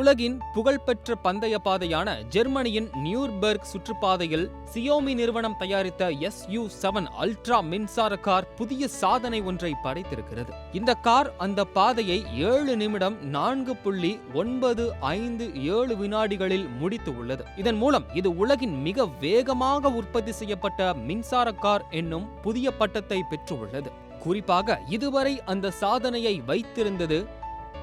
உலகின் புகழ்பெற்ற பந்தய பாதையான ஜெர்மனியின் நியூர்பெர்க் சுற்றுப்பாதையில் சியோமி நிறுவனம் தயாரித்த SU7 அல்ட்ரா மின்சார கார் புதிய சாதனை ஒன்றை படைத்திருக்கிறது. இந்த கார் அந்த பாதையை 7 நிமிடம் 4.957 வினாடிகளில் முடித்து உள்ளது. இதன் மூலம் இது உலகின் மிக வேகமாக உற்பத்தி செய்யப்பட்ட மின்சார கார் என்னும் புதிய பட்டத்தை பெற்றுள்ளது. குறிப்பாக இதுவரை அந்த சாதனையை வைத்திருந்தது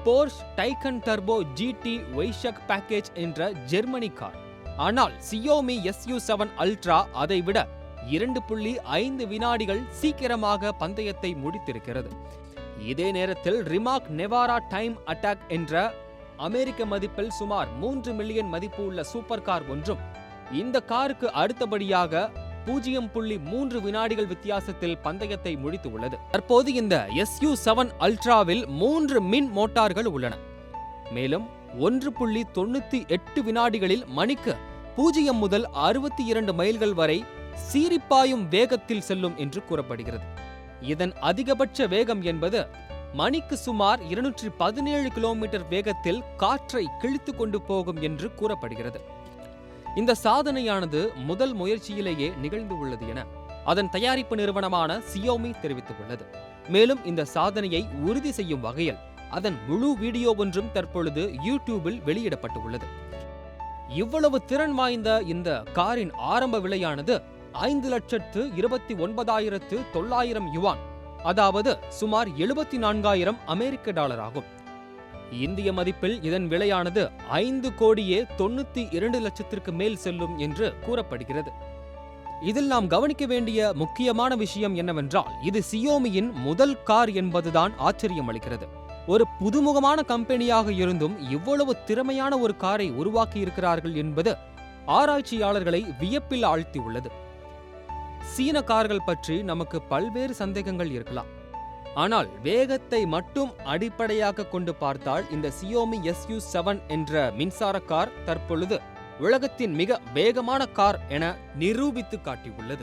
Porsche Taycan Turbo GT Weissach package என்ற ஜெர்மனி கார். ஆனால் சியோமி SU7 அல்ட்ரா அதைவிட 2.5 வினாடிகள் சீக்கிரமாக பந்தயத்தை முடித்திருக்கிறது. இதே நேரத்தில் ரிமார்க் நெவாரா டைம் அட்டாக் என்ற அமெரிக்க மதிப்பில் சுமார் 3 மில்லியன் மதிப்பு உள்ள சூப்பர் கார் ஒன்றும் இந்த காருக்கு அடுத்தபடியாக 0.3 வினாடிகள் வித்தியாசத்தில் பந்தயத்தை முடித்து உள்ளது. தற்போது இந்த SU7 அல்ட்ராவில் 3 மின் மோட்டார்கள் உள்ளன. மேலும் 1.98 வினாடிகளில் மணிக்கு 0 முதல் 62 மைல்கள் வரை சீரிப்பாயும் வேகத்தில் செல்லும் என்று கூறப்படுகிறது. இதன் அதிகபட்ச வேகம் என்பது மணிக்கு சுமார் 217 கிலோமீட்டர் வேகத்தில் காற்றை கிழித்து கொண்டு போகும் என்று கூறப்படுகிறது. இந்த சாதனையானது முதல் முயற்சியிலேயே நிகழ்ந்து உள்ளது என அதன் தயாரிப்பு நிறுவனமான சியோமி தெரிவித்துள்ளது. மேலும் இந்த சாதனையை உறுதி செய்யும் வகையில் அதன் முழு வீடியோ ஒன்றும் தற்பொழுது யூடியூபில் வெளியிடப்பட்டுள்ளது. இவ்வளவு திறன் வாய்ந்த இந்த காரின் ஆரம்ப விலையானது 5,29,900 யுவான், அதாவது சுமார் 74,000 அமெரிக்க டாலர் ஆகும். இந்திய மதிப்பில் இதன் விலையானது 5,92,00,000 மேல் செல்லும் என்று கூறப்படுகிறது. இதில் நாம் கவனிக்க வேண்டிய முக்கியமான விஷயம் என்னவென்றால், இது சியோமியின் முதல் கார் என்பதுதான் ஆச்சரியம் அளிக்கிறது. ஒரு புதுமுகமான கம்பெனியாக இருந்தும் இவ்வளவு திறமையான ஒரு காரை உருவாக்கி இருக்கிறார்கள் என்பது ஆராய்ச்சியாளர்களை வியப்பில் ஆழ்த்தியுள்ளது. சீன கார்கள் பற்றி நமக்கு பல்வேறு சந்தேகங்கள் இருக்கலாம். ஆனால் வேகத்தை மட்டும் அடிப்படையாக கொண்டு பார்த்தால் இந்த சியோமி SU7 என்ற மின்சார கார் தற்பொழுது உலகத்தின் மிக வேகமான கார் என நிரூபித்து காட்டியுள்ளது.